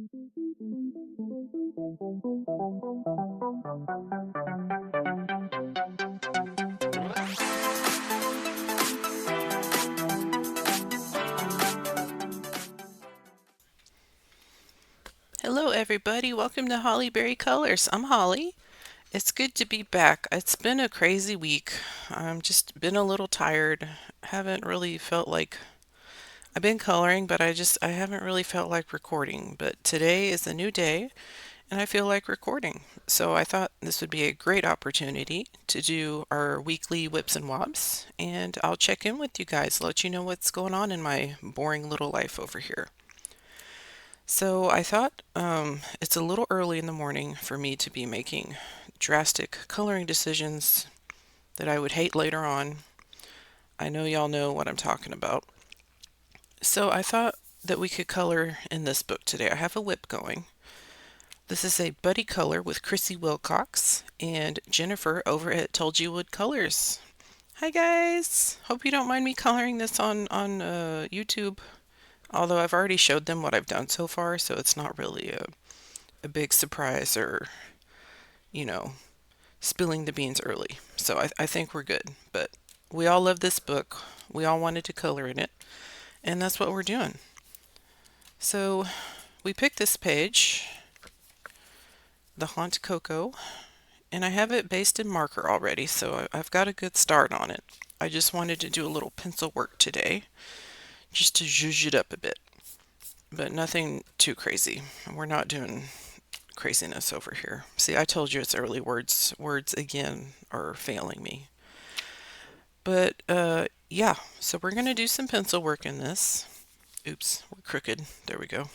Hello everybody, welcome to Hollyberry Colors. I'm Holly. It's good to be back. It's been a crazy week. I'm just been a little tired. Haven't really felt like I've been coloring, but I haven't really felt like recording. But today is a new day and I feel like recording. So I thought this would be a great opportunity to do our weekly WIPS and WOBBS, and I'll check in with you guys, let you know what's going on in my boring little life over here. So I thought it's a little early in the morning for me to be making drastic coloring decisions that I would hate later on. I know y'all know what I'm talking about. So I thought that we could color in this book today. I have a WIP going. This is a buddy color with Chrissy Wilcox and Jennifer over at Told You Wood Colors. Hi guys! Hope you don't mind me coloring this on YouTube. Although I've already showed them what I've done so far, so it's not really a big surprise or, you know, spilling the beans early. So I think we're good. But we all love this book. We all wanted to color in it. And that's what we're doing. So we picked this page, the Haunt Cocoa, and I have it based in marker already, so I've got a good start on it. I just wanted to do a little pencil work today, just to zhuzh it up a bit. But nothing too crazy. We're not doing craziness over here. See, I told you it's early. Words again are failing me. But yeah, so we're going to do some pencil work in this. Oops, we're crooked. There we go.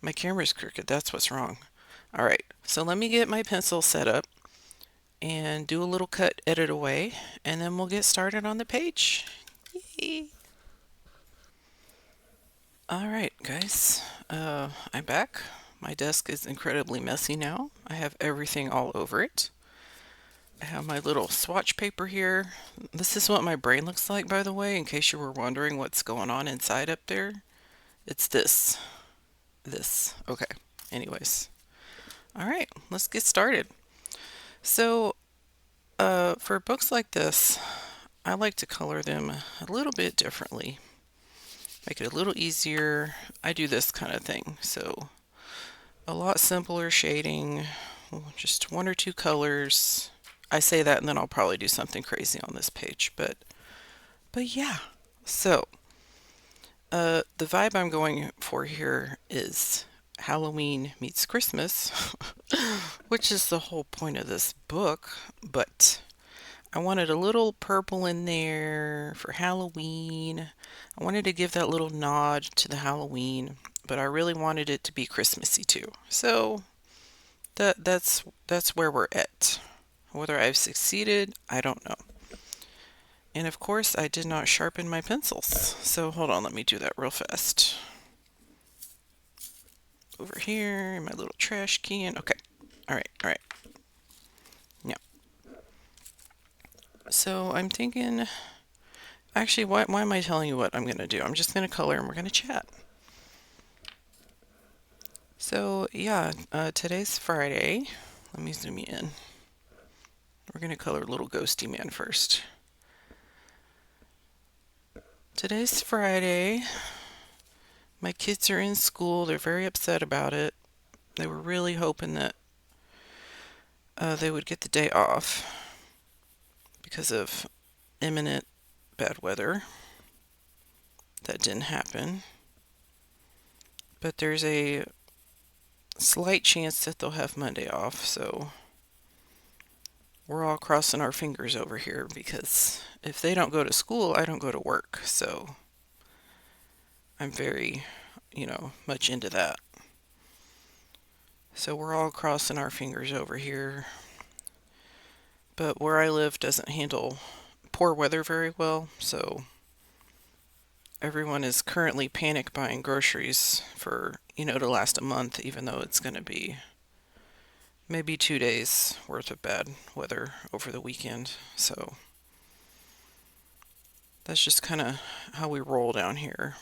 My camera's crooked. That's what's wrong. All right, so let me get my pencil set up and do a little cut edit away, and then we'll get started on the page. Yay. All right, guys, I'm back. My desk is incredibly messy now. I have everything all over it. I have my little swatch paper here. This is what my brain looks like, by the way, in case you were wondering what's going on inside up there. It's this. Okay. Anyways. All right, let's get started. So, for books like this, I like to color them a little bit differently. Make it a little easier. I do this kind of thing. So, a lot simpler shading, just one or two colors. I say that and then I'll probably do something crazy on this page, but yeah. So the vibe I'm going for here is Halloween meets Christmas, which is the whole point of this book, but I wanted a little purple in there for Halloween. I wanted to give that little nod to the Halloween, but I really wanted it to be Christmassy too. So that's where we're at. Whether I've succeeded, I don't know. And of course, I did not sharpen my pencils. So hold on, let me do that real fast. Over here in my little trash can. Okay. All right. Yeah. So I'm thinking, actually, why am I telling you what I'm going to do? I'm just going to color and we're going to chat. So yeah, today's Friday. Let me zoom you in. We're going to color Little Ghosty Man first. Today's Friday. My kids are in school. They're very upset about it. They were really hoping that they would get the day off because of imminent bad weather. That didn't happen. But there's a slight chance that they'll have Monday off, so we're all crossing our fingers over here because if they don't go to school, I don't go to work. So I'm very, much into that. So we're all crossing our fingers over here. But where I live doesn't handle poor weather very well, so everyone is currently panic buying groceries for, to last a month, even though it's going to be maybe 2 days worth of bad weather over the weekend. So that's just kind of how we roll down here.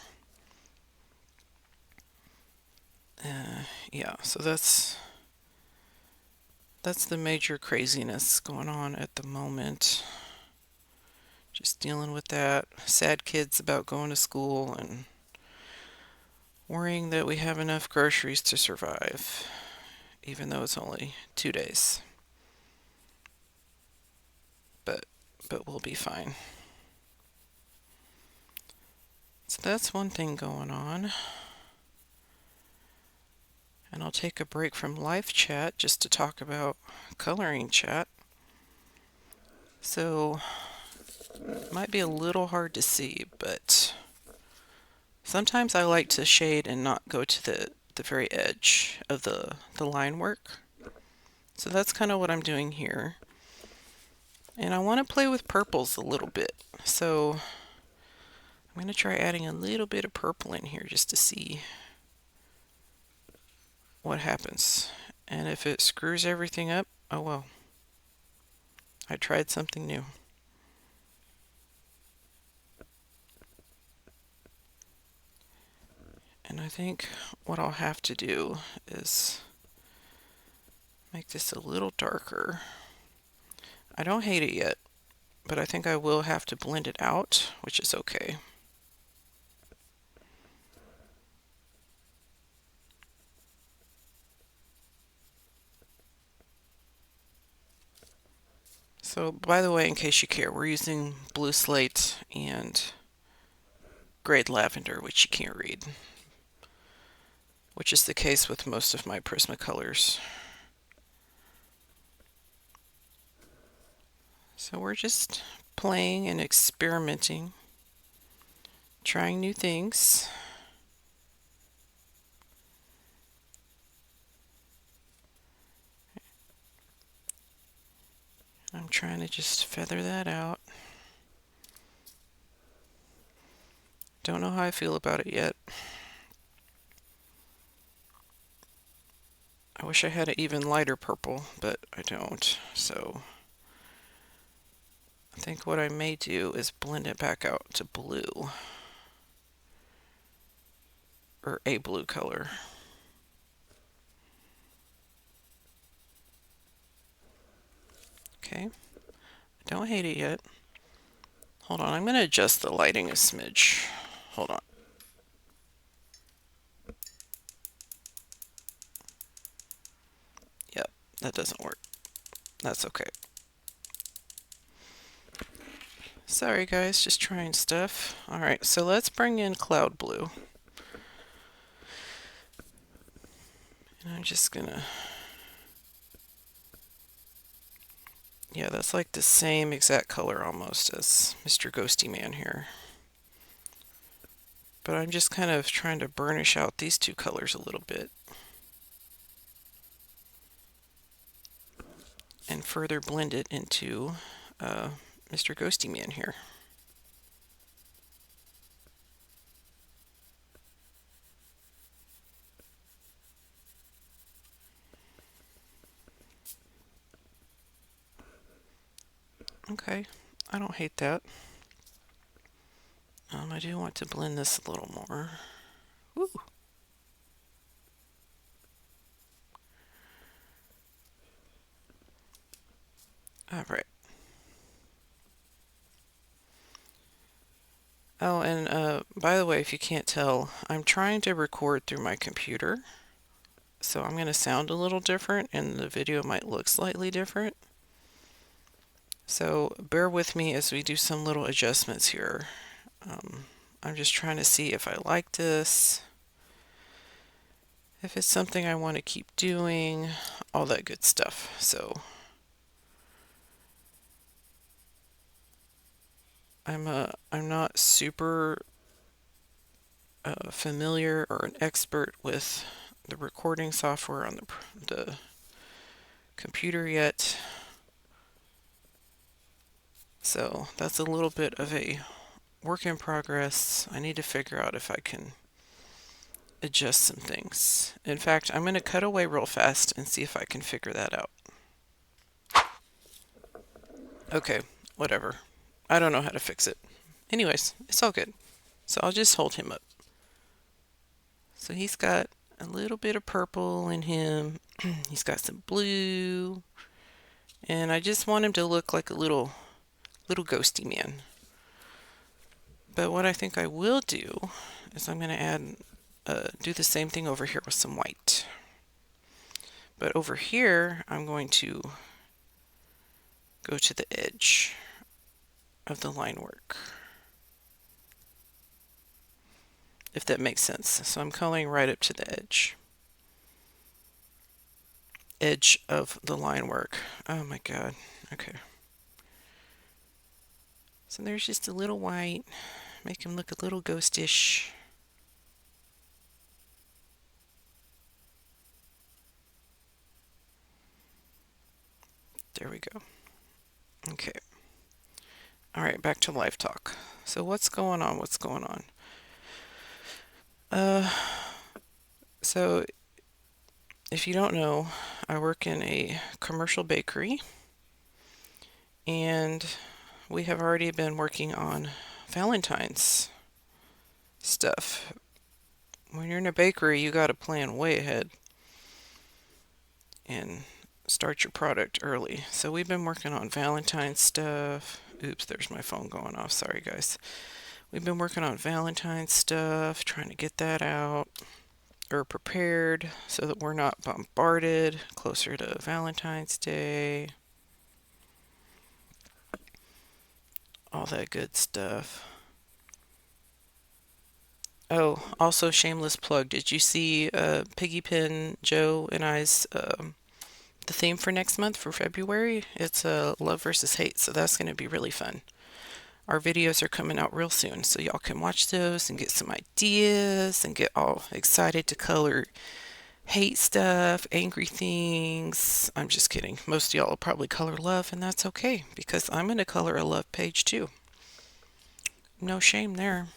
yeah, so that's the major craziness going on at the moment. Just dealing with that. Sad kids about going to school and worrying that we have enough groceries to survive, even though it's only 2 days. But we'll be fine. So that's one thing going on. And I'll take a break from live chat just to talk about coloring chat. So it might be a little hard to see, but sometimes I like to shade and not go to the very edge of the line work. So that's kind of what I'm doing here. And I want to play with purples a little bit. So I'm going to try adding a little bit of purple in here just to see what happens. And if it screws everything up, oh well. I tried something new. And I think what I'll have to do is make this a little darker. I don't hate it yet, but I think I will have to blend it out, which is okay. So, by the way, in case you care, we're using blue slate and grade lavender, which you can't read, which is the case with most of my Prismacolors. So we're just playing and experimenting, trying new things. I'm trying to just feather that out. Don't know how I feel about it yet. I wish I had an even lighter purple, but I don't. So I think what I may do is blend it back out to blue, or a blue color. Okay, I don't hate it yet. Hold on, I'm going to adjust the lighting a smidge. Hold on. Yep, that doesn't work. That's okay. Sorry guys, just trying stuff. Alright, so let's bring in cloud blue. And I'm just gonna... Yeah, that's like the same exact color almost as Mr. Ghosty Man here. But I'm just kind of trying to burnish out these two colors a little bit. And further blend it into Mr. Ghosty Man here. Okay, I don't hate that. I do want to blend this a little more. Woo. Alright. Oh, and by the way, if you can't tell, I'm trying to record through my computer. So I'm going to sound a little different and the video might look slightly different. So bear with me as we do some little adjustments here. I'm just trying to see if I like this, if it's something I want to keep doing, all that good stuff. So I'm not super familiar or an expert with the recording software on the computer yet. So that's a little bit of a work in progress. I need to figure out if I can adjust some things. In fact, I'm going to cut away real fast and see if I can figure that out. Okay, whatever. I don't know how to fix it. Anyways, it's all good. So I'll just hold him up. So he's got a little bit of purple in him. He's got some blue, and I just want him to look like a little ghosty man. But what I think I will do is I'm going to add do the same thing over here with some white. But over here I'm going to go to the edge of the line work, if that makes sense. So I'm coloring right up to the edge of the line work. Oh my god. Okay. So there's just a little white, make him look a little ghostish. There we go. Okay. All right, back to live talk. So what's going on? What's going on? So if you don't know, I work in a commercial bakery, and we have already been working on Valentine's stuff. When you're in a bakery, you got to plan way ahead and start your product early. So we've been working on Valentine's stuff. Oops, there's my phone going off. Sorry, guys. We've been working on Valentine's stuff, trying to get that out or prepared so that we're not bombarded closer to Valentine's Day. All that good stuff. Oh, also shameless plug. Did you see Piggy Pen Joe and I's the theme for next month for February? It's love versus hate, so that's going to be really fun. Our videos are coming out real soon, so y'all can watch those and get some ideas and get all excited to color hate stuff, angry things. I'm just kidding. Most of y'all will probably color love, and that's okay because I'm going to color a love page too. No shame there.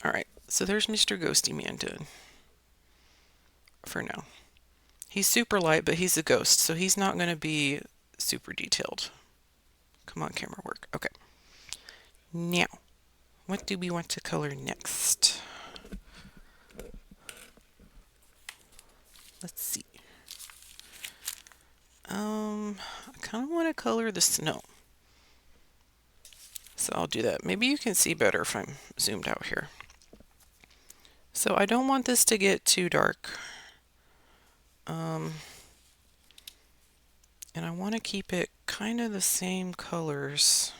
All right, so there's Mr. Ghosty Man done for now. He's super light, but he's a ghost, so he's not going to be super detailed. Come on, camera work. Okay. Now, what do we want to color next? Let's see. I kind of want to color the snow. So I'll do that. Maybe you can see better if I'm zoomed out here. So I don't want this to get too dark. And I want to keep it kind of the same colors.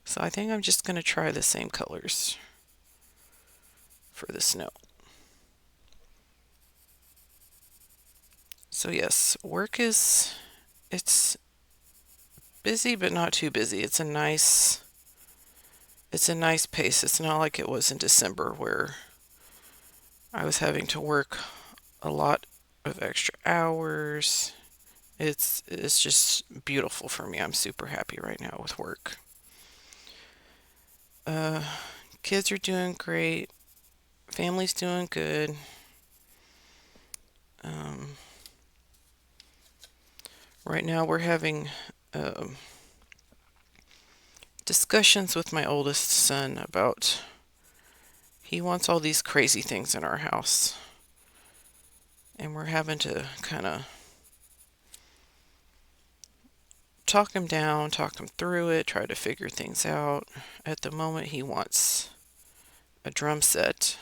So I think I'm just going to try the same colors for the snow. So yes, work it's busy but not too busy. It's a nice pace. It's not like it was in December where I was having to work a lot of extra hours. It's just beautiful for me. I'm super happy right now with work. Kids are doing great. Family's doing good. Right now we're having discussions with my oldest son about he wants all these crazy things in our house. And we're having to kind of talk him down, talk him through it, try to figure things out. At the moment, he wants a drum set,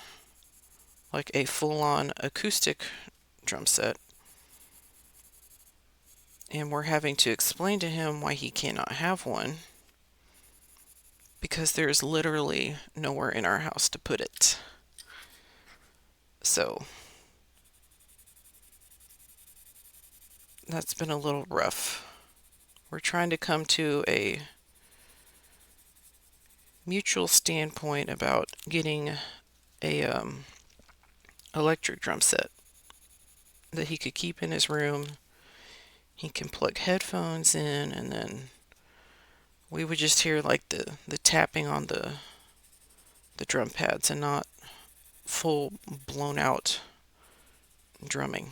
like a full-on acoustic drum set. And we're having to explain to him why he cannot have one because there's literally nowhere in our house to put it. So that's been a little rough. We're trying to come to a mutual standpoint about getting a electric drum set that he could keep in his room. He can plug headphones in, and then we would just hear like the tapping on the drum pads and not full blown out drumming.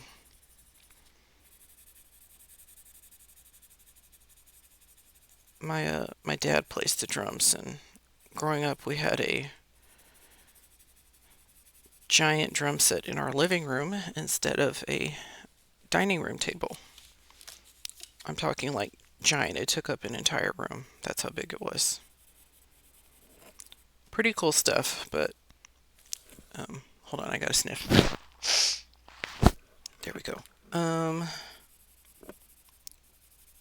My dad plays the drums, and growing up we had a giant drum set in our living room instead of a dining room table. I'm talking like giant. It took up an entire room. That's how big it was. Pretty cool stuff, but hold on, I gotta sniff. There we go.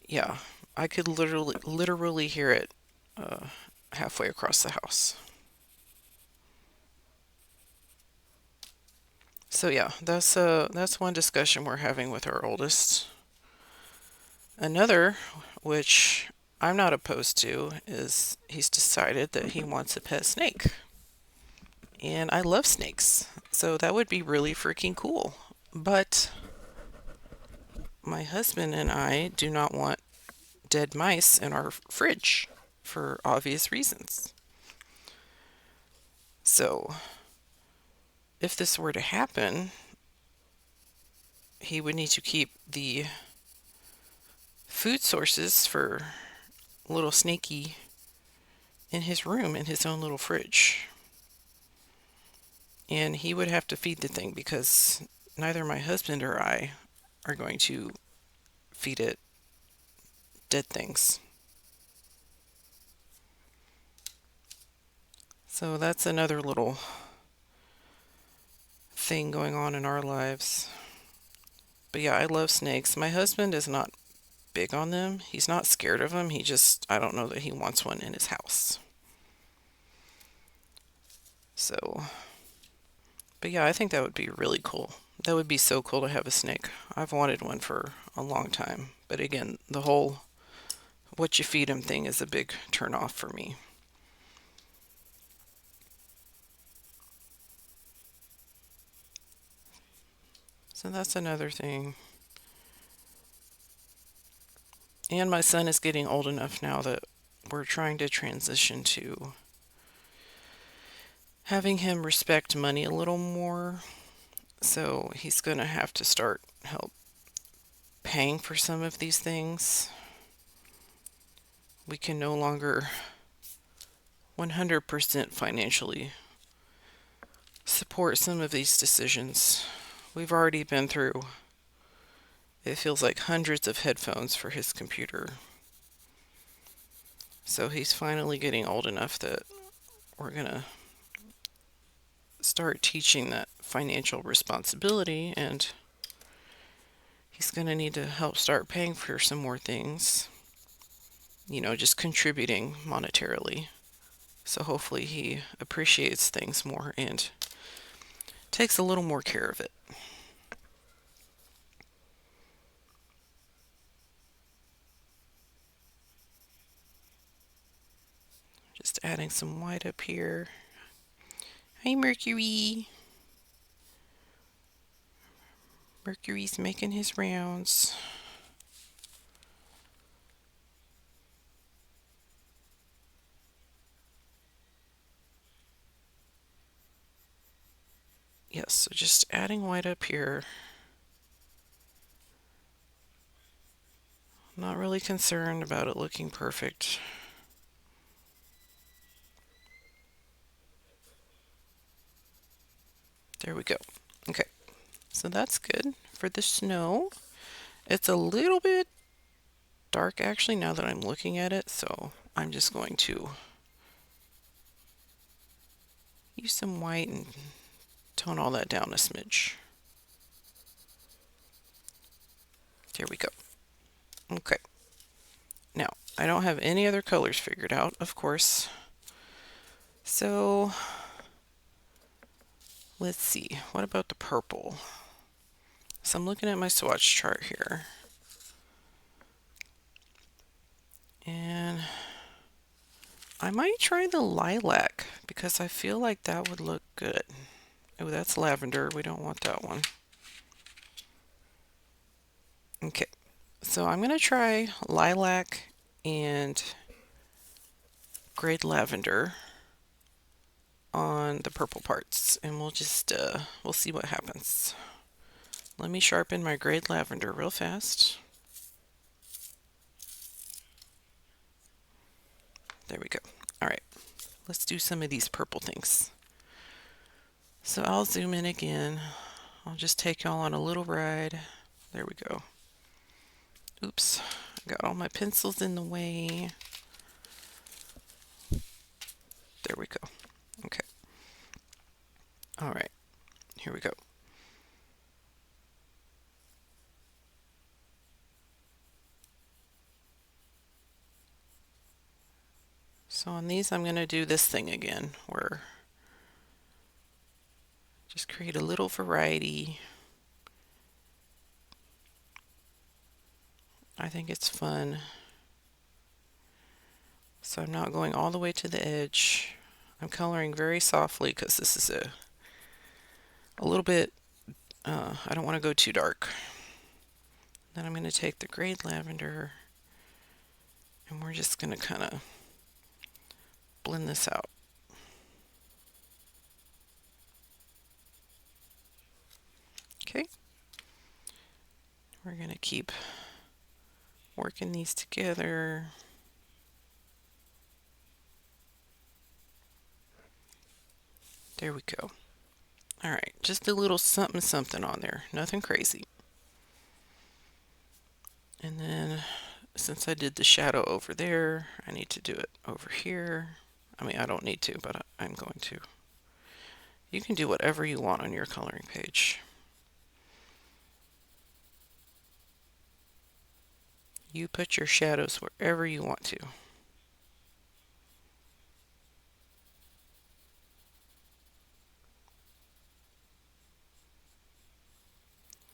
Yeah, I could literally hear it halfway across the house. So yeah, that's one discussion we're having with our oldest. Another, which I'm not opposed to, is he's decided that he wants a pet snake. And I love snakes, so that would be really freaking cool. But my husband and I do not want dead mice in our fridge for obvious reasons. So, if this were to happen, he would need to keep the food sources for little Snakey in his room in his own little fridge. And he would have to feed the thing because neither my husband or I are going to feed it dead things. So that's another little thing going on in our lives. But yeah, I love snakes. My husband is not big on them. He's not scared of them. I don't know that he wants one in his house. So, but yeah, I think that would be really cool. That would be so cool to have a snake. I've wanted one for a long time. But again, the whole what you feed him thing is a big turn off for me. So that's another thing. And my son is getting old enough now that we're trying to transition to having him respect money a little more. So he's going to have to start help paying for some of these things. We can no longer 100% financially support some of these decisions. We've already been through, it feels like, hundreds of headphones for his computer. So he's finally getting old enough that we're going to start teaching that financial responsibility, and he's going to need to help start paying for some more things, just contributing monetarily. So hopefully he appreciates things more and takes a little more care of it. Just adding some white up here. Hi, Mercury. Mercury's making his rounds. Yes, so just adding white up here. Not really concerned about it looking perfect. There we go. Okay, so that's good for the snow. It's a little bit dark actually now that I'm looking at it, so I'm just going to use some white and tone all that down a smidge. There we go. Okay. Now, I don't have any other colors figured out, of course. So, let's see. What about the purple? So I'm looking at my swatch chart here. And I might try the lilac because I feel like that would look good. Oh, that's lavender. We don't want that one. Okay. So I'm going to try lilac and grayed lavender on the purple parts, and we'll see what happens. Let me sharpen my grayed lavender real fast. There we go. All right, let's do some of these purple things. So I'll zoom in again. I'll just take y'all on a little ride. There we go. Oops, I got all my pencils in the way. There we go. Okay. All right, here we go. So on these, I'm going to do this thing again, where just create a little variety. I think it's fun. So I'm not going all the way to the edge. I'm coloring very softly because this is a little bit, I don't want to go too dark. Then I'm going to take the grade lavender and we're just going to kind of blend this out. Okay. We're going to keep working these together. There we go. All right, just a little something something on there, nothing crazy. And then since I did the shadow over there, I need to do it over here. I mean, I don't need to, but I'm going to. You can do whatever you want on your coloring page. You put your shadows wherever you want to.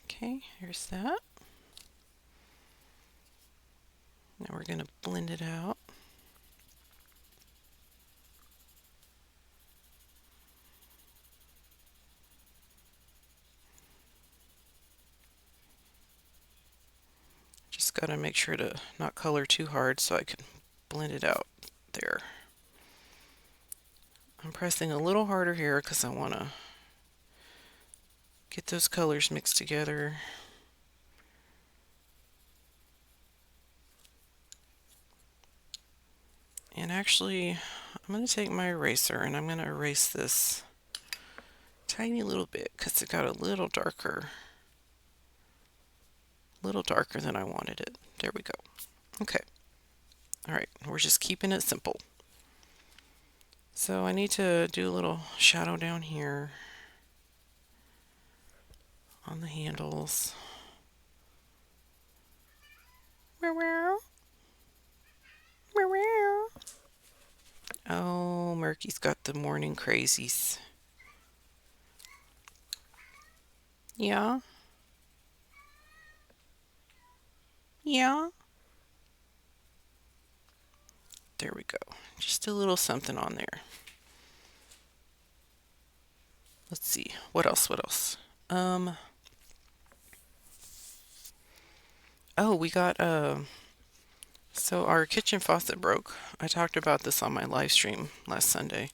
Okay, here's that. Now we're going to blend it out. Just got to make sure to not color too hard so I can blend it out there. I'm pressing a little harder here because I want to get those colors mixed together. And actually, I'm going to take my eraser and I'm going to erase this tiny little bit because it got a little darker than I wanted it. There we go. Okay. All right, we're just keeping it simple. So I need to do a little shadow down here on the handles. Oh, Murky's got the morning crazies. Yeah? Yeah? There we go. Just a little something on there. Let's see. What else? What else? Oh, we got so our kitchen faucet broke. I talked about this on my live stream last Sunday.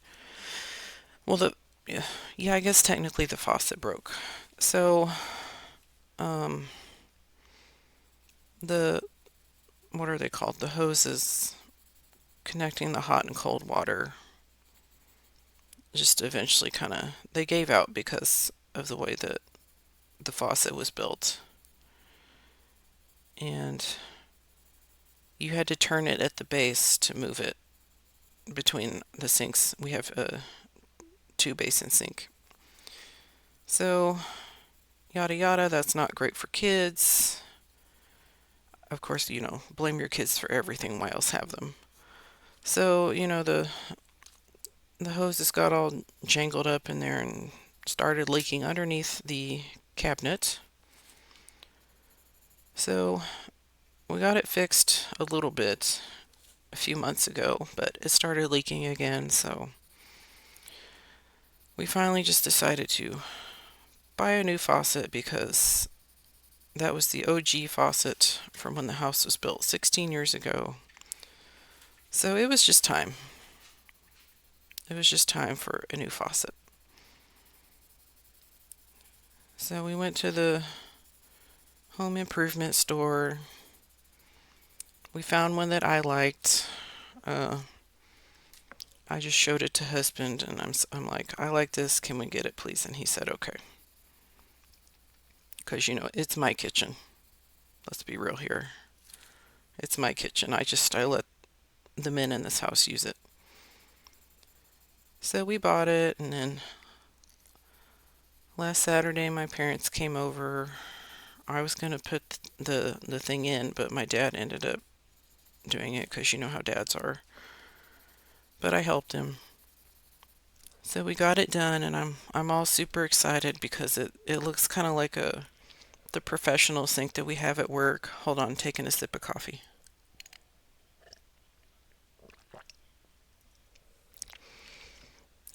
Well, yeah, I guess technically the faucet broke. So, the what are they called? The hoses connecting the hot and cold water just eventually kind of they gave out because of the way that the faucet was built. And you had to turn it at the base to move it between the sinks. We have a two basin sink. So, yada yada, that's not great for kids. Of course, blame your kids for everything. Why else have them? So, the hoses got all jangled up in there and started leaking underneath the cabinet. So, we got it fixed a little bit a few months ago, but it started leaking again, so we finally just decided to buy a new faucet because that was the OG faucet from when the house was built 16 years ago. So it was just time. It was just time for a new faucet. So we went to the home improvement store. We found one that I liked. I I just showed it to husband, and I'm like, I like this. Can we get it, please? And he said, okay. Because, you know, it's my kitchen. Let's be real here. It's my kitchen. I let the men in this house use it. So we bought it, and then last Saturday my parents came over. I was going to put the thing in, but my dad ended up doing it because you know how dads are. But I helped him. So we got it done, and I'm all super excited because it looks kind of like the professional sink that we have at work. Hold on, taking a sip of coffee.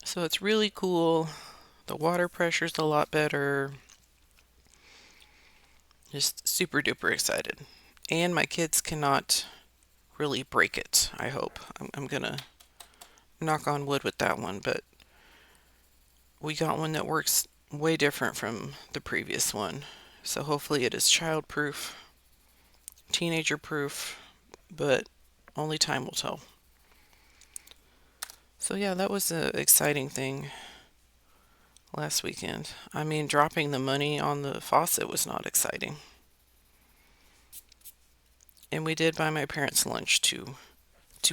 So it's really cool. The water pressure's a lot better. Just super duper excited. And my kids cannot really break it, I hope. I'm gonna knock on wood with that one, but we got one that works way different from the previous one. So hopefully it is child proof, teenager proof, but only time will tell. So yeah, that was an exciting thing last weekend. I mean, dropping the money on the faucet was not exciting. And we did buy my parents lunch to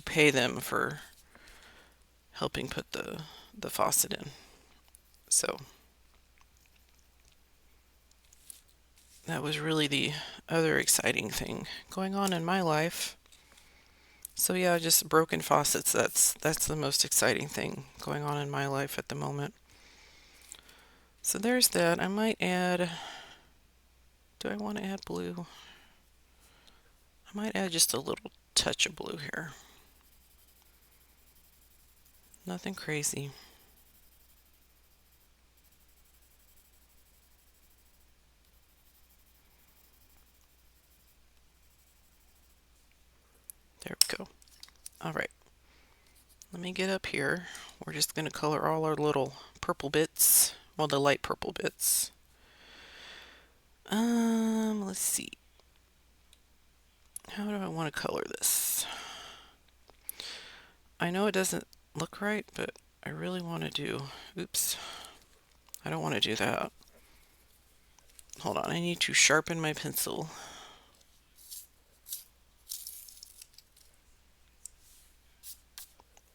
pay them for helping put the faucet in. So that was really the other exciting thing going on in my life. So yeah, just broken faucets. That's the most exciting thing going on in my life at the moment. So there's that. I might add, do I want to add blue? I might add just a little touch of blue here. Nothing crazy. There we go. All right. Let me get up here. We're just going to color all our little purple bits. Well, the light purple bits. Let's see. How do I want to color this? I know it doesn't look right, but I really want to do, oops, I don't want to do that. Hold on, I need to sharpen my pencil.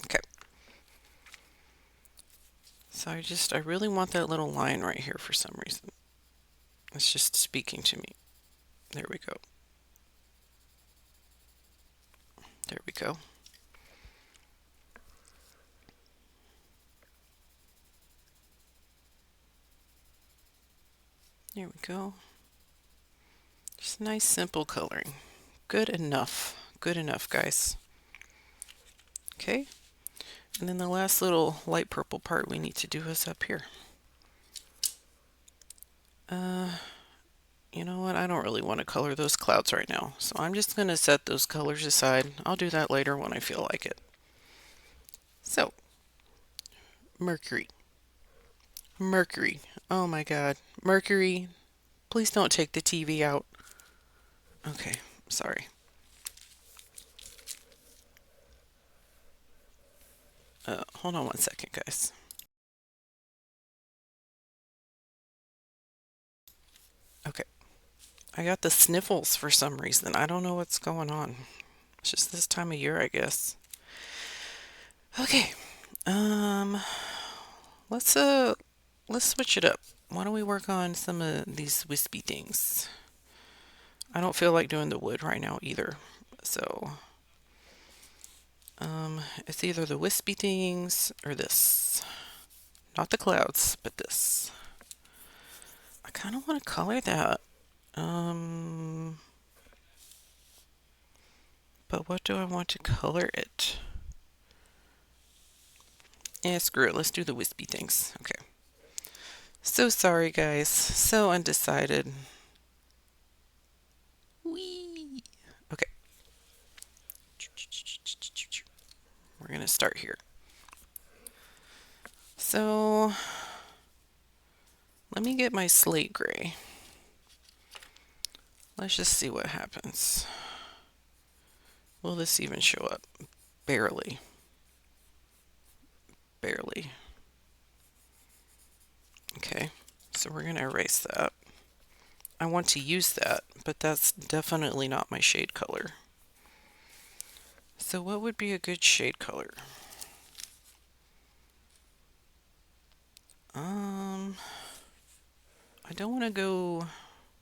Okay. So I really want that little line right here for some reason. It's just speaking to me. There we go. There we go. There we go. Just nice simple coloring. Good enough. Good enough, guys. Okay. And then the last little light purple part we need to do is up here. You know what? I don't really want to color those clouds right now. So I'm just going to set those colors aside. I'll do that later when I feel like it. So, Mercury. Mercury. Oh my God. Mercury, please don't take the TV out. Okay, sorry. Hold on one second, guys. Okay. I got the sniffles for some reason. I don't know what's going on. It's just this time of year, I guess. Okay. Um, let's switch it up. Why don't we work on some of these wispy things? I don't feel like doing the wood right now either. So, it's either the wispy things or this. Not the clouds, but this. I kind of want to color that. But what do I want to color it? Yeah, screw it. Let's do the wispy things. Okay. So sorry, guys. So undecided. Whee! Okay. We're going to start here. So let me get my slate gray. Let's just see what happens. Will this even show up? Barely. barely. Okay, so we're going to erase that. I want to use that, but that's definitely not my shade color. So what would be a good shade color? I don't want to go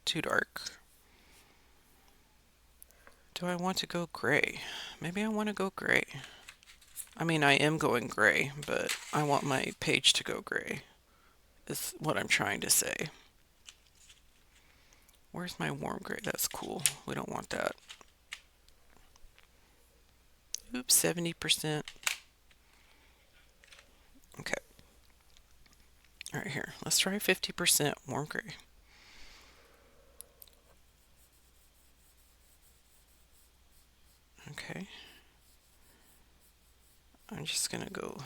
too dark. Do I want to go gray? Maybe I want to go gray. I mean, I am going gray, but I want my page to go gray, is what I'm trying to say. Where's my warm gray? That's cool. We don't want that. Oops, 70%. Okay. All right, here. Let's try 50% warm gray. Okay. I'm just going to go.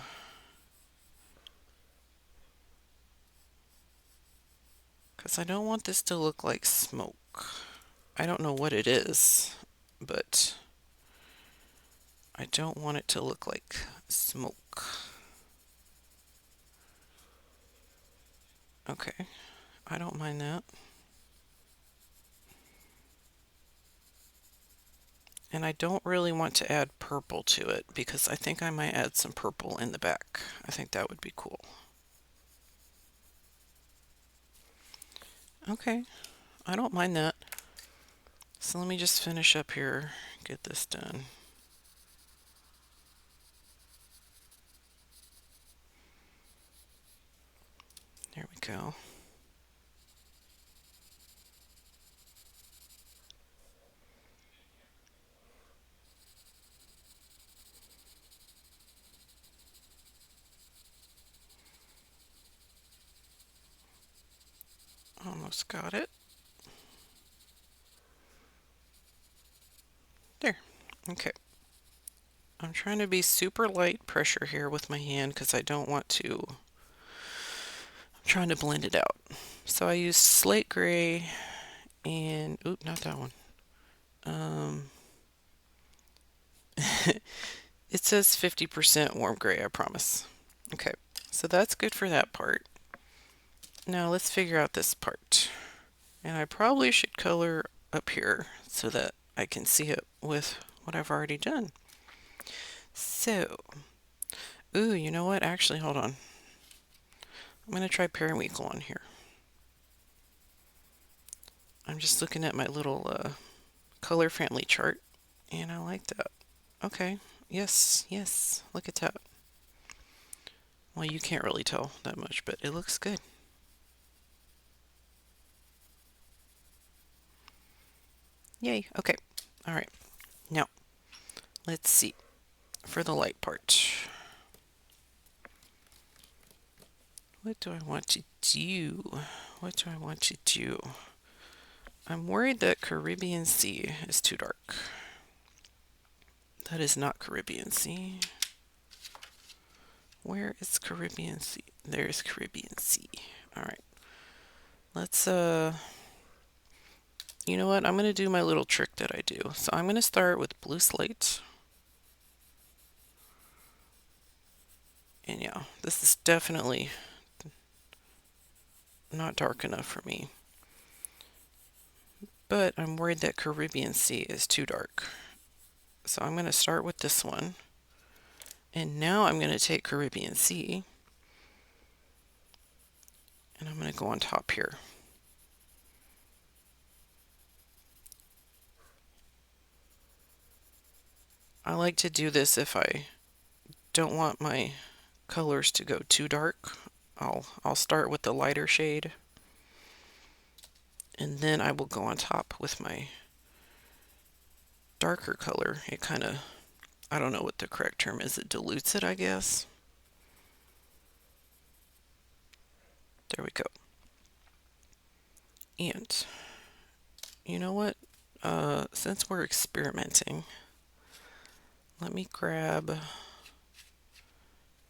Because I don't want this to look like smoke. I don't know what it is, but I don't want it to look like smoke. Okay, I don't mind that. And I don't really want to add purple to it because I think I might add some purple in the back. I think that would be cool. Okay, I don't mind that. So let me just finish up here, get this done. There we go. Almost got it. There. Okay. I'm trying to be super light pressure here with my hand because I don't want to. I'm trying to blend it out. So I used slate gray and, oop, not that one. It says 50% warm gray, I promise. Okay, so that's good for that part. Now let's figure out this part. And I probably should color up here so that I can see it with what I've already done. So, ooh, you know what? Actually, hold on. I'm going to try periwinkle on here. I'm just looking at my little color family chart, and I like that. Okay, yes, yes, look at that. Well, you can't really tell that much, but it looks good. Yay, okay. All right, now let's see for the light part. What do I want to do? What do I want to do? I'm worried that Caribbean Sea is too dark. That is not Caribbean Sea. Where is Caribbean Sea? There's Caribbean Sea. All right. Let's, you know what? I'm going to do my little trick that I do. So I'm going to start with blue slate. And yeah, this is definitely not dark enough for me. But I'm worried that Caribbean Sea is too dark. So I'm going to start with this one. And now I'm going to take Caribbean Sea. And I'm going to go on top here. I like to do this if I don't want my colors to go too dark. I'll start with the lighter shade. And then I will go on top with my darker color. It kind of, I don't know what the correct term is. It dilutes it, I guess. There we go. And you know what? Since we're experimenting, let me grab,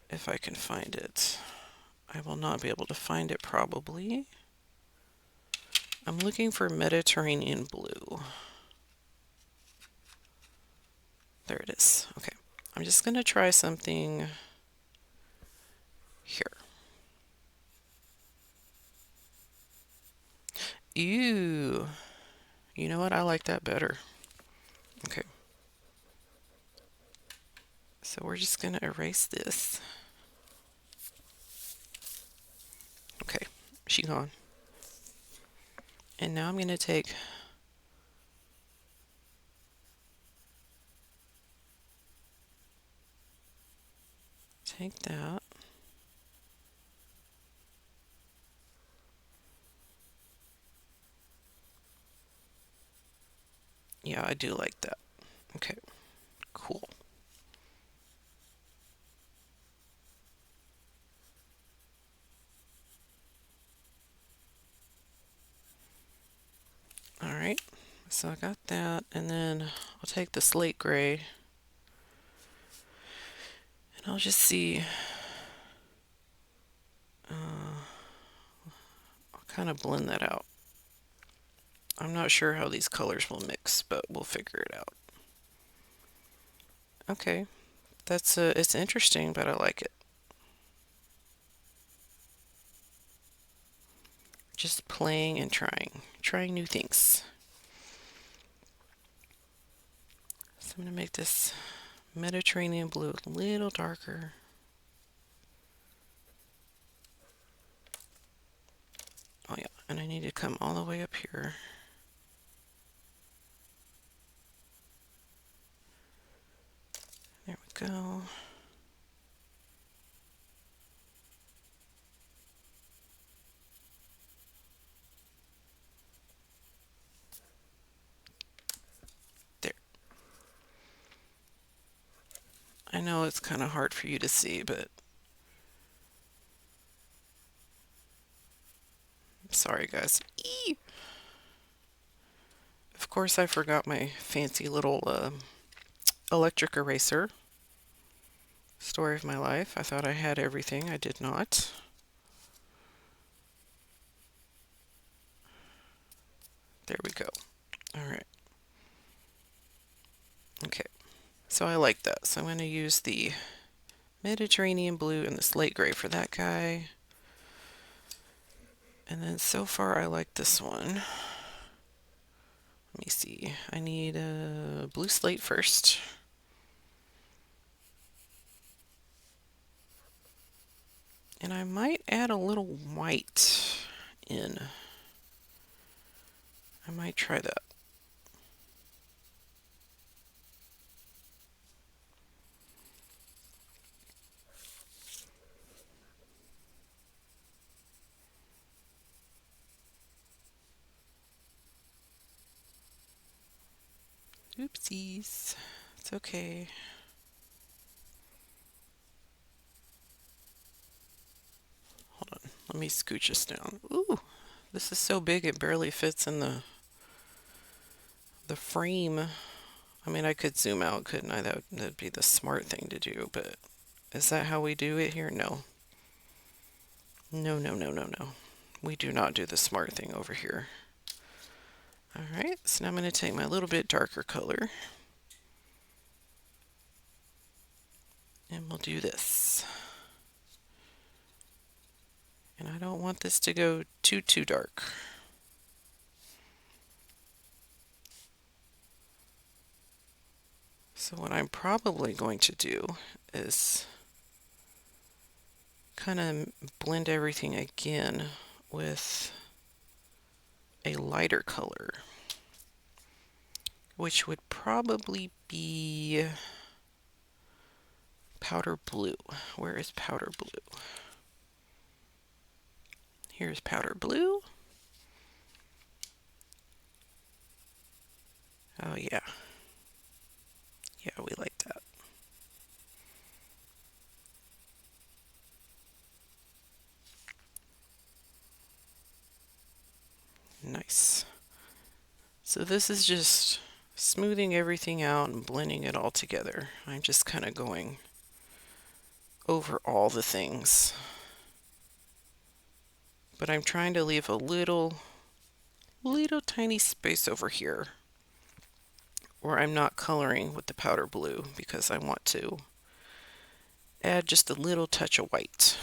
if I can find it. I will not be able to find it probably. I'm looking for Mediterranean blue. There it is. Okay. I'm just going to try something here. Ew. You know what? I like that better. Okay. So we're just going to erase this. Okay, she gone. And now I'm going to take that. Yeah, I do like that. Okay, cool. All right, so I got that, and then I'll take the slate gray and I'll just see. I'll kind of blend that out. I'm not sure how these colors will mix, but we'll figure it out. Okay, that's it's interesting, but I like it. Just playing and trying new things. So I'm going to make this Mediterranean blue a little darker. Oh yeah, and I need to come all the way up here. There we go. There. I know it's kind of hard for you to see, but I'm sorry guys. Eee! Of course I forgot my fancy little electric eraser. Story of my life. I thought I had everything. I did not. There we go. All right. Okay. So I like that. So I'm going to use the Mediterranean blue and the slate gray for that guy. And then so far I like this one. Let me see. I need a blue slate first. And I might add a little white in. I might try that. Oopsies. It's okay. Hold on. Let me scooch this down. Ooh, this is so big it barely fits in the frame. I mean, I could zoom out, couldn't I? That'd be the smart thing to do, but is that how we do it here? No. No, no, no, no, no. We do not do the smart thing over here. All right, so now I'm going to take my little bit darker color and we'll do this. And I don't want this to go too dark. So what I'm probably going to do is kind of blend everything again with a lighter color, which would probably be powder blue. Where is powder blue? Here's powder blue. Oh yeah. Yeah, we like that. Nice. So this is just smoothing everything out and blending it all together. I'm just kind of going over all the things. But I'm trying to leave a little tiny space over here where I'm not coloring with the powder blue because I want to add just a little touch of white.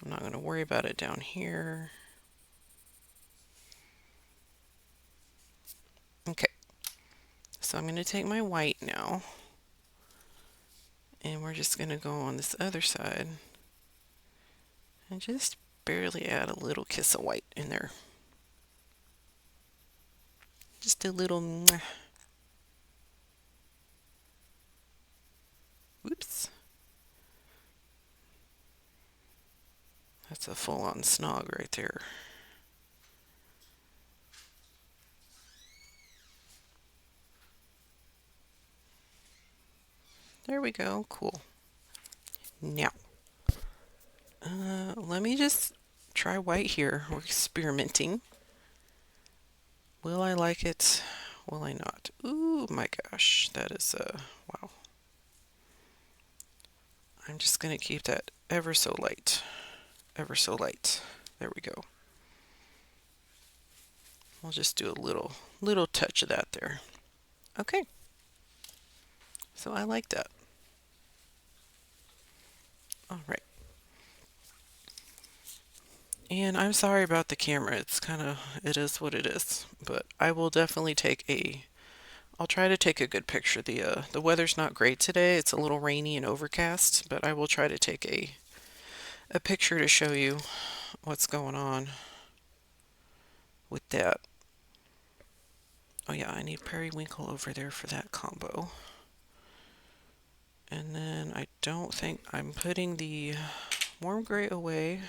I'm not going to worry about it down here. Okay, so I'm going to take my white now, and we're just going to go on this other side and just barely add a little kiss of white in there. Just a little mwah. Whoops. That's a full-on snog right there. There we go. Cool. Now, let me just try white here. We're experimenting. Will I like it? Will I not? Ooh, my gosh. That is, wow. I'm just going to keep that ever so light. Ever so light. There we go. We'll just do a little touch of that there. Okay. So I like that. All right. And I'm sorry about the camera. It is what it is. But I will definitely I'll try to take a good picture. The weather's not great today. It's a little rainy and overcast, but I will try to take a picture to show you what's going on with that. Oh yeah, I need periwinkle over there for that combo. And then I don't think I'm putting the warm gray away.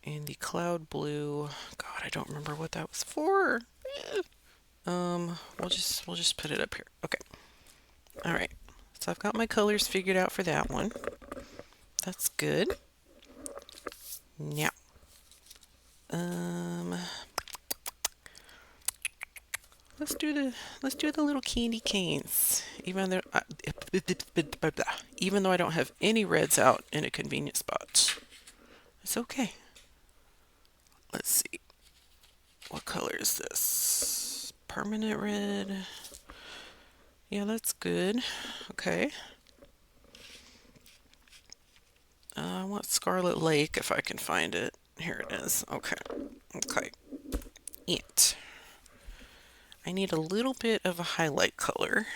And the cloud blue, God, I don't remember what that was for. We'll just put it up here. Okay. All right. So I've got my colors figured out for that one. That's good. Now, let's do the little candy canes. Even though I don't have any reds out in a convenient spot, it's okay. Let's see. What color is this? Permanent red. Yeah, that's good. Okay. I want Scarlet Lake if I can find it. Here it is. Okay. Okay. And I need a little bit of a highlight color.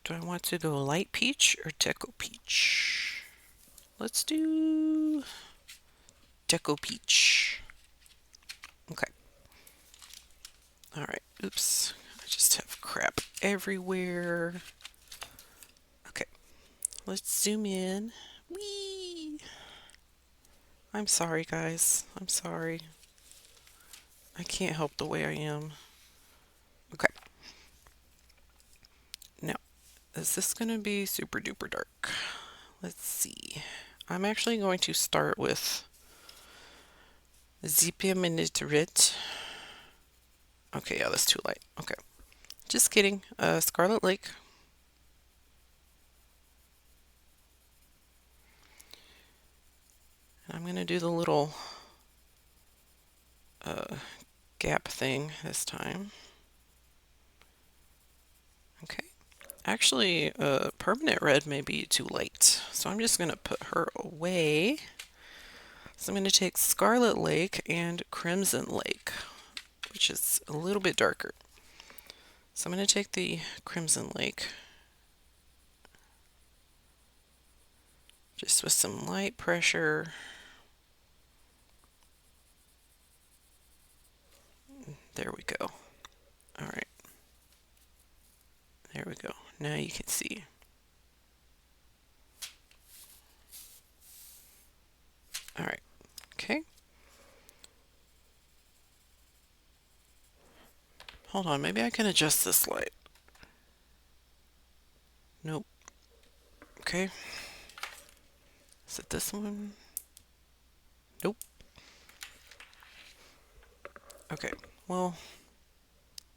Do I want to go light peach or deco peach? Let's do deco peach. Okay. All right. Oops. I just have crap everywhere. Okay. Let's zoom in. Whee! I'm sorry, guys. I'm sorry. I can't help the way I am. Okay. Now, is this going to be super duper dark? Let's see. I'm actually going to start with Zipia Minute. Okay, yeah, that's too light. Okay. Just kidding. Scarlet Lake. I'm going to do the little gap thing this time. Okay. Actually, permanent red may be too light, so I'm just going to put her away. So I'm going to take Scarlet Lake and Crimson Lake, which is a little bit darker. So I'm going to take the Crimson Lake, just with some light pressure. There we go. All right. There we go. Now you can see. All right. Okay. Hold on. Maybe I can adjust this light. Nope. Okay. Is it this one? Nope. Okay. Well,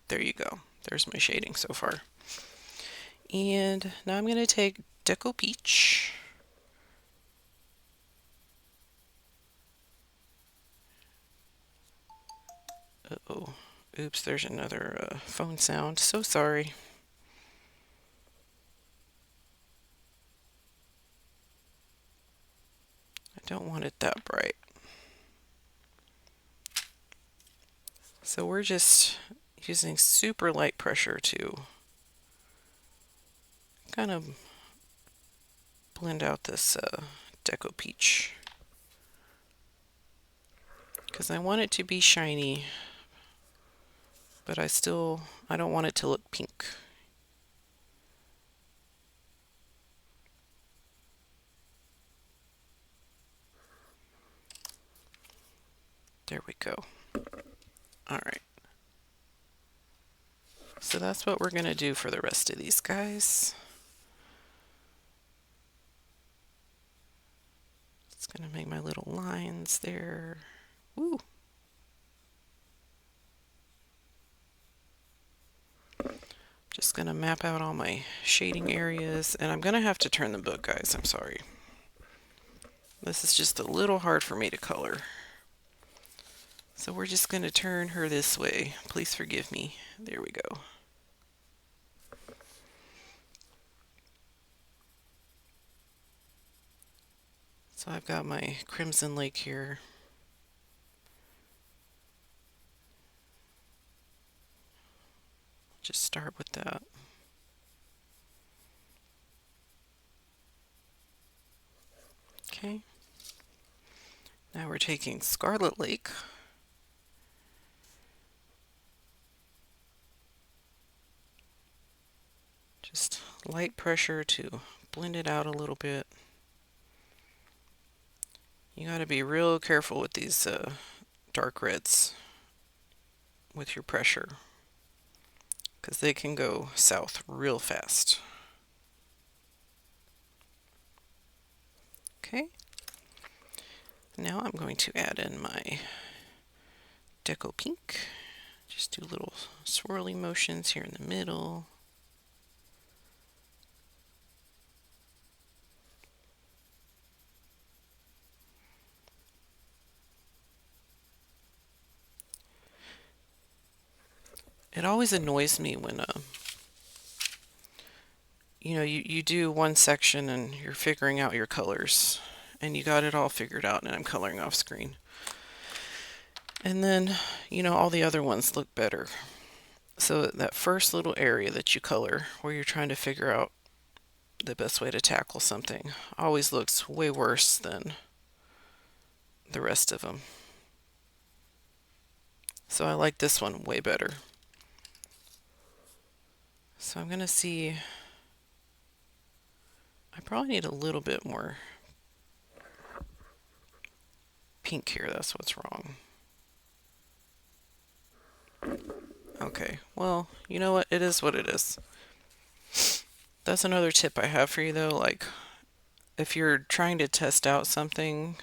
there you go. There's my shading so far. And now I'm going to take Deco Peach. Uh-oh. Oops, there's another phone sound. So sorry. don't want it that bright. So we're just using super light pressure to kind of blend out this Deco Peach. Because I want it to be shiny, but I don't want it to look pink. There we go. All right. So that's what we're going to do for the rest of these guys. It's going to make my little lines there. Woo! Just going to map out all my shading areas, and I'm going to have to turn the book, guys. I'm sorry. This is just a little hard for me to color. So we're just going to turn her this way. Please forgive me. There we go. So I've got my Crimson Lake here. Just start with that. Okay. Now we're taking Scarlet Lake. Just light pressure to blend it out a little bit. You got to be real careful with these dark reds with your pressure, because they can go south real fast. Okay. Now I'm going to add in my Deco Pink. Just do little swirly motions here in the middle. It always annoys me when you do one section and you're figuring out your colors and you got it all figured out, and I'm coloring off screen. And then, all the other ones look better. So that first little area that you color where you're trying to figure out the best way to tackle something always looks way worse than the rest of them. So I like this one way better. So I'm going to see, I probably need a little bit more pink here. That's what's wrong. Okay, well, you know what? It is what it is. That's another tip I have for you though. Like, if you're trying to test out something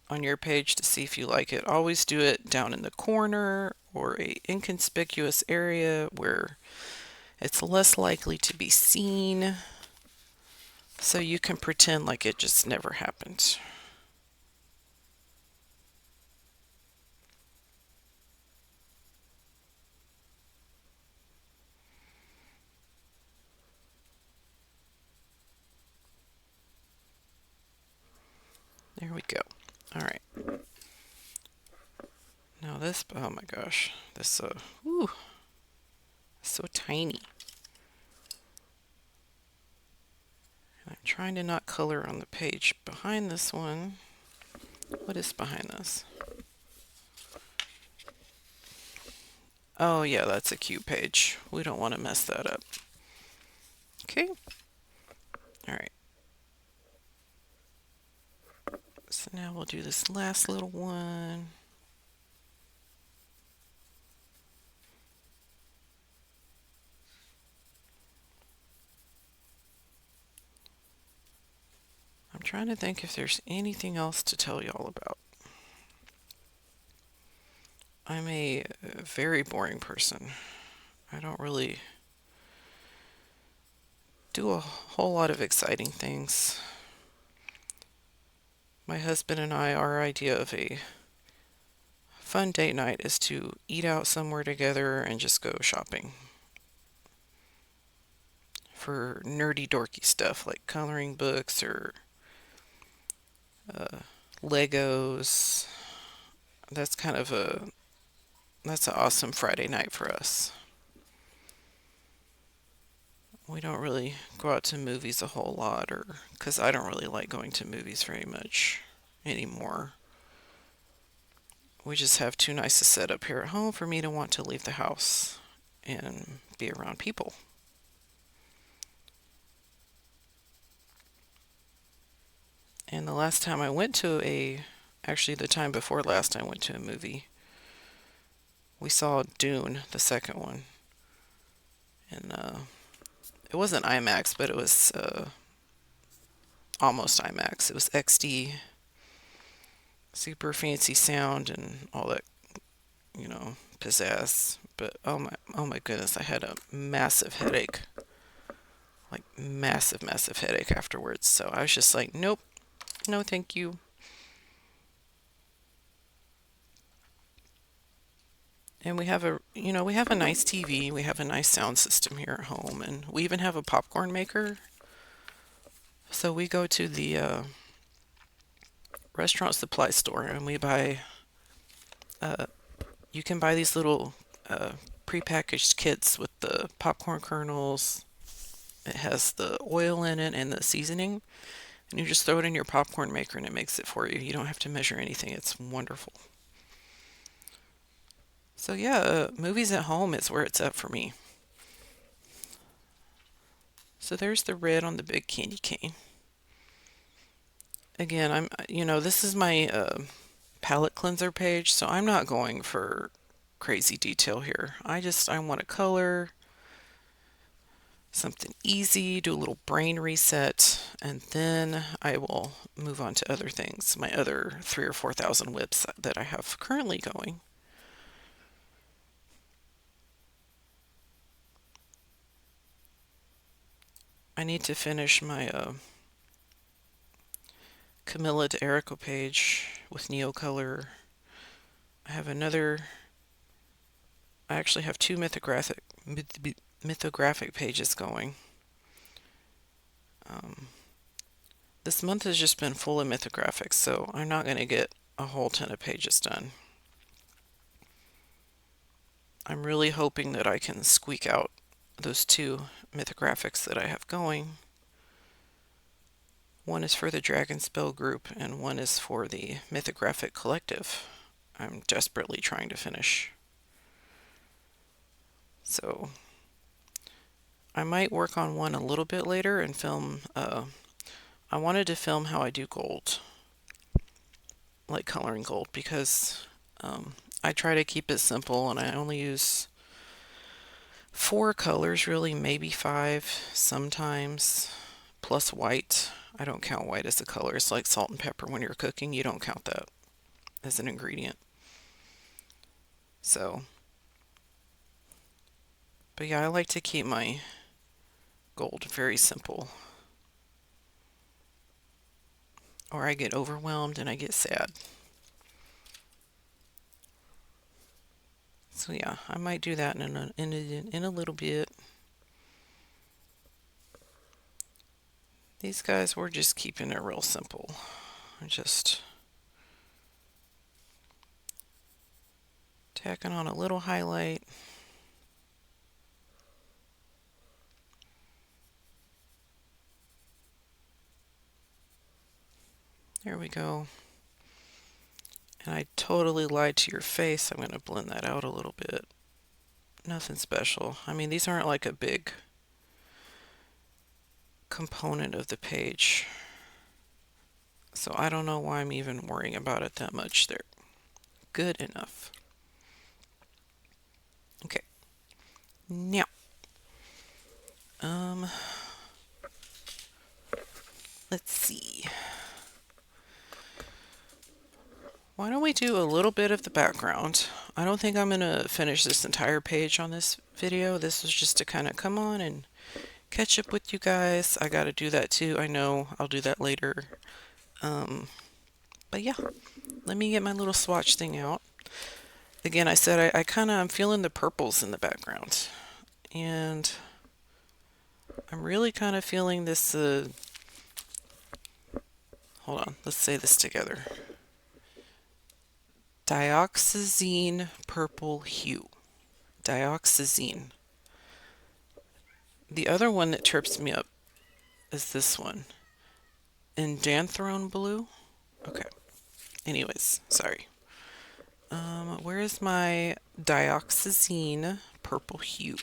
on your page to see if you like it, always do it down in the corner or a inconspicuous area where it's less likely to be seen, so you can pretend like it just never happened. There we go. All right. Now this, oh my gosh, this, so tiny. I'm trying to not color on the page behind this one. What is behind this? Oh yeah, that's a cute page. We don't want to mess that up. Okay. All right. So now we'll do this last little one. I'm trying to think if there's anything else to tell y'all about. I'm a very boring person. I don't really do a whole lot of exciting things. My husband and I, our idea of a fun date night is to eat out somewhere together and just go shopping for nerdy dorky stuff like coloring books or Legos. That's kind of that's an awesome Friday night for us. We don't really go out to movies a whole lot, or because I don't really like going to movies very much anymore. We just have too nice a setup here at home for me to want to leave the house and be around people. And the last time I went to actually the time before last I went to a movie, we saw Dune, the second one. And it wasn't IMAX, but it was almost IMAX. It was XD, super fancy sound and all that, pizzazz. But oh my goodness, I had a massive headache. Like massive, massive headache afterwards. So I was just like, nope, no thank you. And we have a nice TV, we have a nice sound system here at home, and we even have a popcorn maker. So we go to the restaurant supply store and we buy, you can buy these little prepackaged kits with the popcorn kernels. It has the oil in it and the seasoning, and you just throw it in your popcorn maker and it makes it for you. You don't have to measure anything. It's wonderful. So yeah, movies at home is where it's at for me. So there's the red on the big candy cane. Again, this is my palette cleanser page, so I'm not going for crazy detail here. I want to color something easy, do a little brain reset, and then I will move on to other things, my other 3,000 or 4,000 WIPs that I have currently going. I need to finish my Camilla de Erico page with Neocolor. I actually have two mythographic pages going. This month has just been full of mythographics, so I'm not going to get a whole ton of pages done. I'm really hoping that I can squeak out those two mythographics that I have going. One is for the Dragon Spell group, and one is for the Mythographic Collective. I'm desperately trying to finish. So I might work on one a little bit later and film. I wanted to film how I do gold, like coloring gold, because I try to keep it simple and I only use 4 colors, really, maybe 5 sometimes, plus white. I don't count white as a color. It's like salt and pepper when you're cooking. You don't count that as an ingredient. So, but yeah, I like to keep my gold very simple, or I get overwhelmed and I get sad. So yeah, I might do that in a little bit. These guys, we're just keeping it real simple. Just tacking on a little highlight. There we go. And I totally lied to your face. I'm going to blend that out a little bit. Nothing special. I mean, these aren't like a big component of the page. So I don't know why I'm even worrying about it that much. They're good enough. Okay. Now, let's see. Why don't we do a little bit of the background? I don't think I'm going to finish this entire page on this video. This was just to kind of come on and catch up with you guys. I got to do that too. I know I'll do that later. But yeah, let me get my little swatch thing out. Again, I said I'm feeling the purples in the background. And I'm really kind of feeling this, hold on, let's say this together. Dioxazine purple hue. Dioxazine. The other one that trips me up is this one. Indanthrone blue? Okay. Anyways, sorry. Where is my dioxazine purple hue?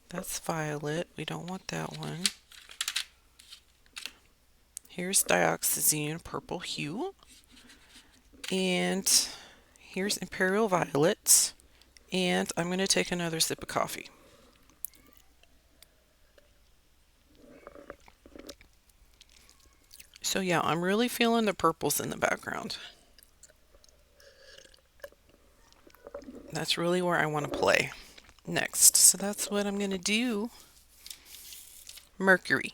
That's violet. We don't want that one. Here's dioxazine purple hue. And here's imperial violet. And I'm going to take another sip of coffee. So yeah, I'm really feeling the purples in the background. That's really where I want to play next. So that's what I'm going to do. Mercury.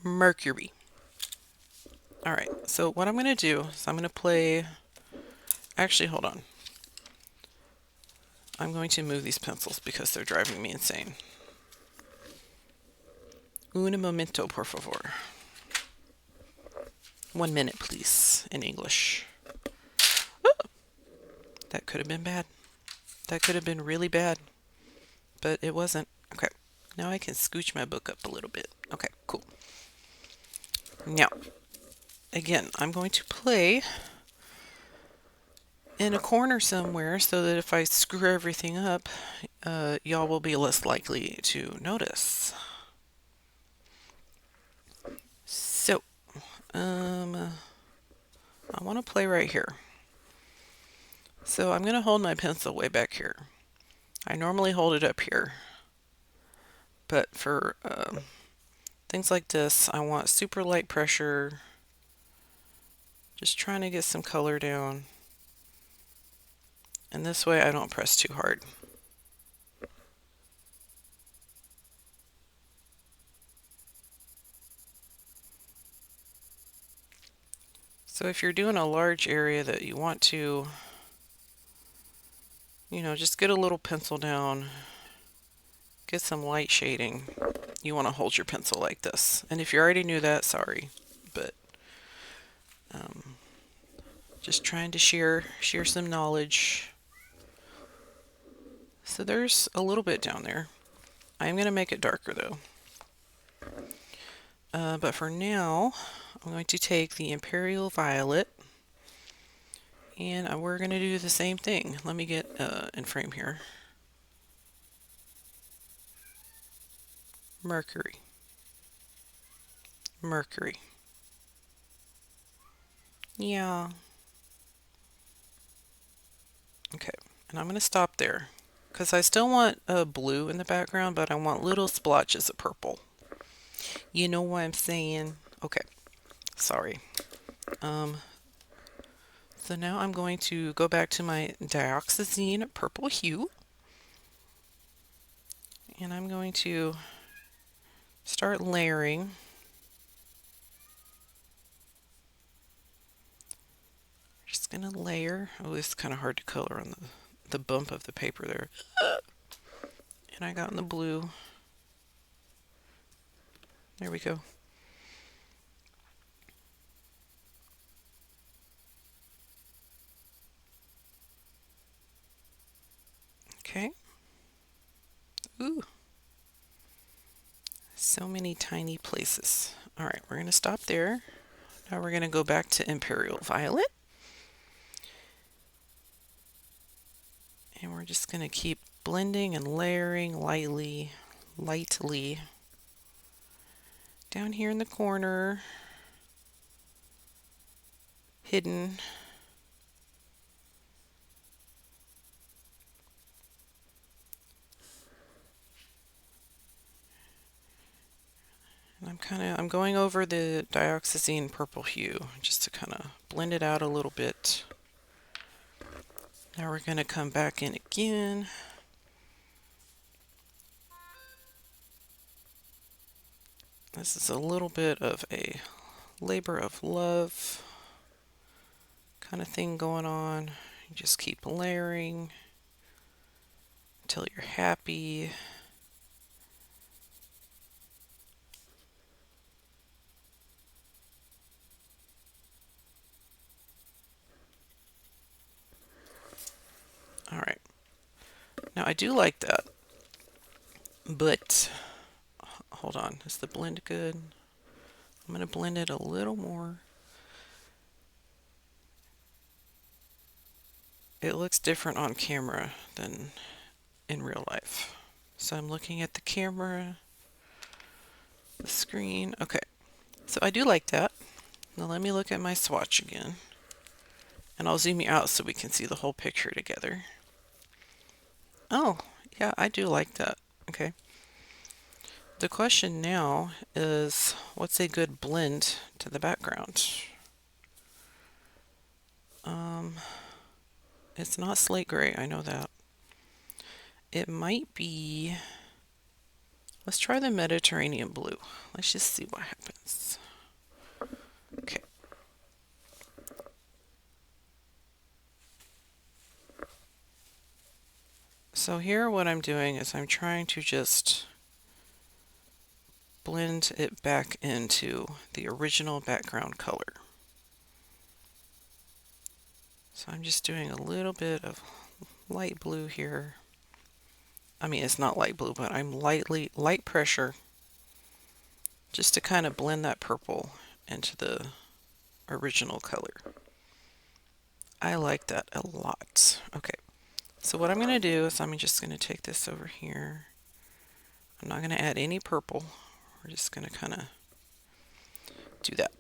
Mercury. All right, so what I'm going to do is I'm going to play, actually, hold on. I'm going to move these pencils because they're driving me insane. Un momento, por favor. 1 minute, please, in English. Ooh, that could have been bad. That could have been really bad, but it wasn't. Okay, now I can scooch my book up a little bit. Okay, cool. Now, again, I'm going to play in a corner somewhere so that if I screw everything up, y'all will be less likely to notice. So, I want to play right here. So I'm going to hold my pencil way back here. I normally hold it up here, but for things like this, I want super light pressure. Just trying to get some color down. And this way I don't press too hard. So if you're doing a large area that you want to, just get a little pencil down, get some light shading. You want to hold your pencil like this. And if you already knew that, sorry, but just trying to share some knowledge. So there's a little bit down there. I'm going to make it darker though. But for now, I'm going to take the Imperial Violet and we're going to do the same thing. Let me get in frame here. Mercury. Mercury. Yeah. Okay, and I'm going to stop there because I still want a blue in the background, but I want little splotches of purple. You know what I'm saying? Okay, sorry. So now I'm going to go back to my dioxazine purple hue. And I'm going to start layering. Just going to layer. Oh, it's kind of hard to color on the bump of the paper there. And I got in the blue. There we go. Okay. Ooh. So many tiny places. All right, we're going to stop there. Now we're going to go back to Imperial Violet. And we're just going to keep blending and layering lightly. Down here in the corner. Hidden. And I'm going over the dioxazine purple hue just to kind of blend it out a little bit. Now we're going to come back in again. This is a little bit of a labor of love kind of thing going on. You just keep layering until you're happy. Now I do like that, but hold on, is the blend good? I'm going to blend it a little more. It looks different on camera than in real life. So I'm looking at the camera, the screen. Okay, so I do like that. Now let me look at my swatch again. And I'll zoom you out so we can see the whole picture together. Oh, yeah, I do like that. Okay. The question now is, what's a good blend to the background? It's not slate gray, I know that. It might be, let's try the Mediterranean blue. Let's just see what happens. Okay. So here what I'm doing is I'm trying to just blend it back into the original background color. So I'm just doing a little bit of light blue here. I mean, it's not light blue, but I'm light pressure just to kind of blend that purple into the original color. I like that a lot. Okay, so what I'm going to do is I'm just going to take this over here. I'm not going to add any purple. We're just going to kind of do that.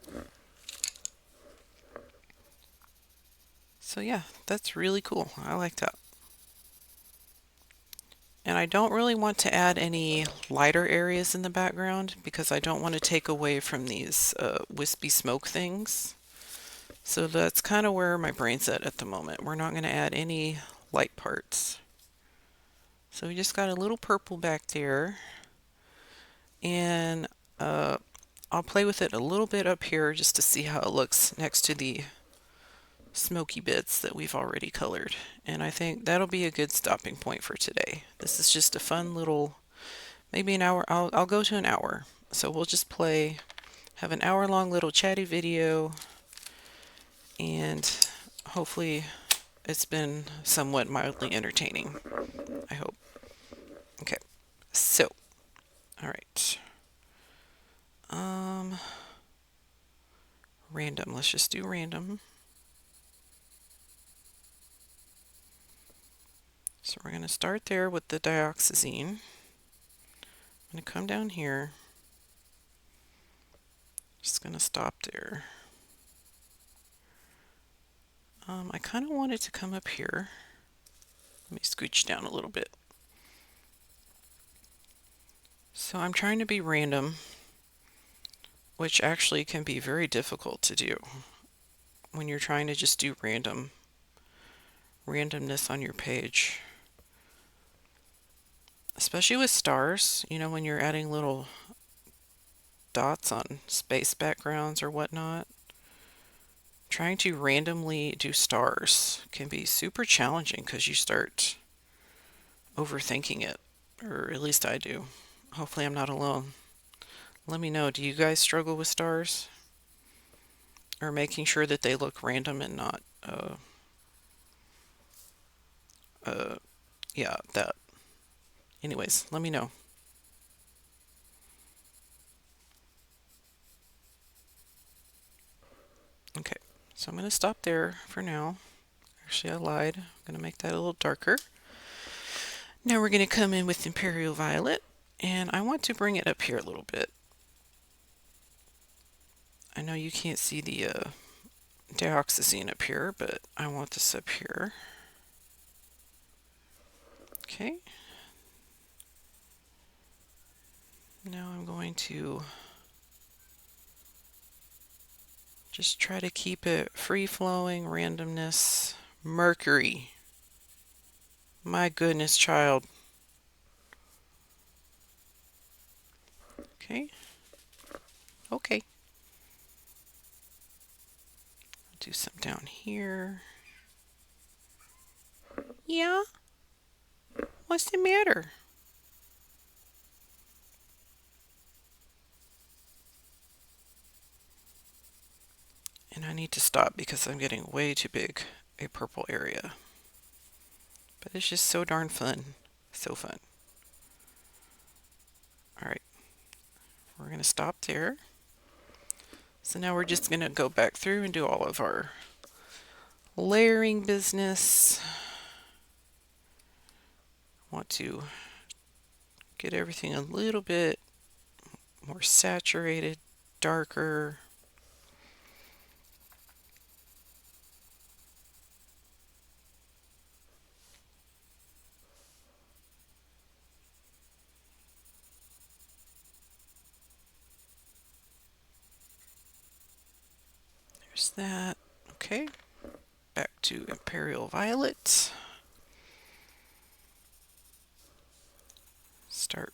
So yeah, that's really cool. I like that. And I don't really want to add any lighter areas in the background because I don't want to take away from these wispy smoke things. So that's kind of where my brain's at the moment. We're not going to add any light parts. So we just got a little purple back there. And I'll play with it a little bit up here just to see how it looks next to the smoky bits that we've already colored. And I think that'll be a good stopping point for today. This is just a fun little, maybe an hour. I'll go to an hour. So we'll just play, have an hour-long little chatty video, and hopefully it's been somewhat mildly entertaining. I hope. Okay, so, all right. Random. Let's just do random. So we're going to start there with the dioxazine. I'm going to come down here. Just going to stop there. I kind of want it to come up here. Let me scooch down a little bit. So I'm trying to be random, which actually can be very difficult to do when you're trying to just do randomness on your page. Especially with stars, you know, when you're adding little dots on space backgrounds or whatnot. Trying to randomly do stars can be super challenging because you start overthinking it, or at least I do. Hopefully I'm not alone. Let me know, do you guys struggle with stars? Or making sure that they look random and not, yeah, that. Anyways, let me know. Okay, so I'm going to stop there for now. Actually, I lied. I'm going to make that a little darker. Now we're going to come in with Imperial Violet, and I want to bring it up here a little bit. I know you can't see the dioxazine up here, but I want this up here. Okay. Now I'm going to just try to keep it free-flowing, randomness. Mercury. My goodness, child. Okay. Okay. I'll do some down here. Yeah? What's the matter? And I need to stop because I'm getting way too big a purple area. But it's just so darn fun. So fun. All right, we're going to stop there. So now we're just going to go back through and do all of our layering business. Want to get everything a little bit more saturated, darker. There's that. Okay, back to Imperial Violet. Start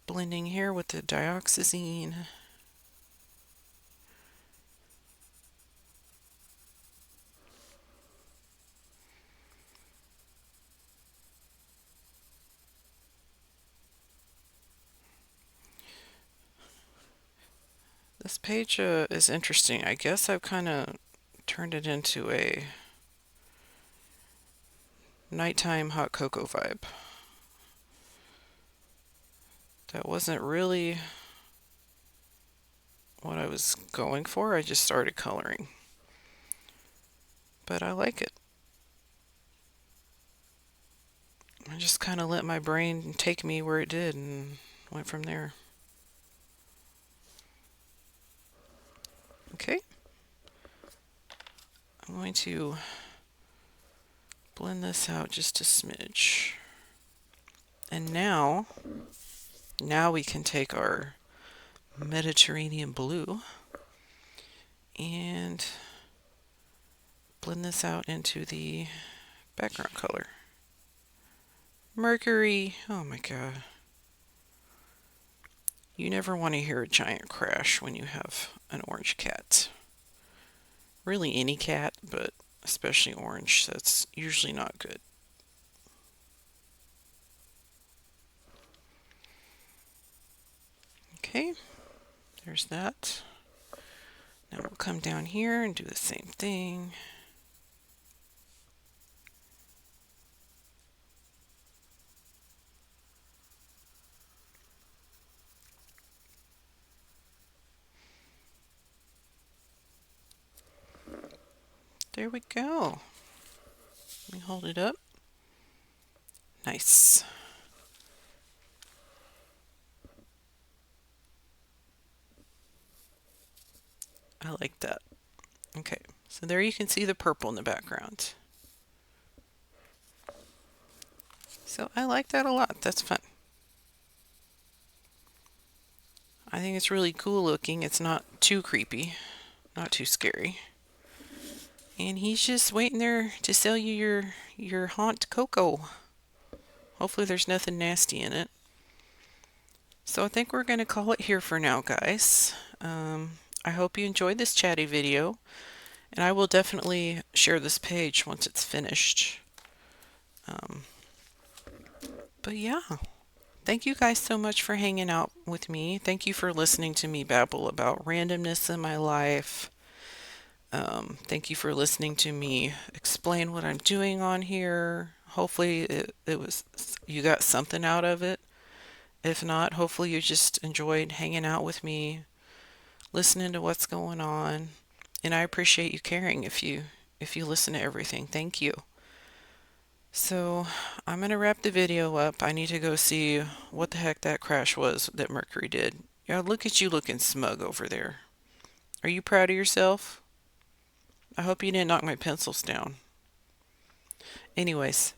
blending here with the dioxazine. This page is interesting. I guess I've kind of turned it into a nighttime hot cocoa vibe. That wasn't really what I was going for. I just started coloring. But I like it. I just kind of let my brain take me where it did and went from there. Okay. I'm going to blend this out just a smidge. And now we can take our Mediterranean blue and blend this out into the background color. Mercury. Oh my god. You never want to hear a giant crash when you have an orange cat. Really any cat, but especially orange. That's usually not good. Okay, there's that. Now we'll come down here and do the same thing. There we go. Let me hold it up. Nice. I like that. Okay, so there you can see the purple in the background. So I like that a lot. That's fun. I think it's really cool looking. It's not too creepy, not too scary. And he's just waiting there to sell you your haunt cocoa. Hopefully there's nothing nasty in it. So I think we're going to call it here for now, guys. I hope you enjoyed this chatty video, and I will definitely share this page once it's finished. But yeah, thank you guys so much for hanging out with me. Thank you for listening to me babble about randomness in my life. Thank you for listening to me explain what I'm doing on here. Hopefully it was you got something out of it. If not, hopefully you just enjoyed hanging out with me, listening to what's going on. And I appreciate you caring if you listen to everything. Thank you. So I'm going to wrap the video up. I need to go see what the heck that crash was that Mercury did. Yeah, look at you looking smug over there. Are you proud of yourself? I hope you didn't knock my pencils down. Anyways,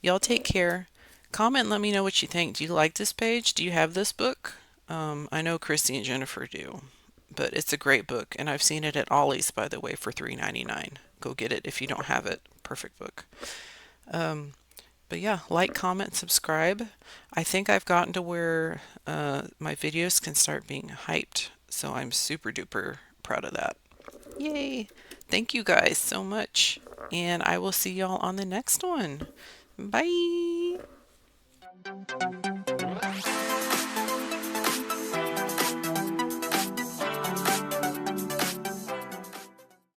y'all take care. Comment and let me know what you think. Do you like this page? Do you have this book? I know Christy and Jennifer do, but it's a great book, and I've seen it at Ollie's, by the way, for $3.99. Go get it if you don't have it. Perfect book. But yeah, like, comment, subscribe. I think I've gotten to where my videos can start being hyped, so I'm super duper proud of that. Yay! Thank you guys so much, and I will see y'all on the next one. Bye!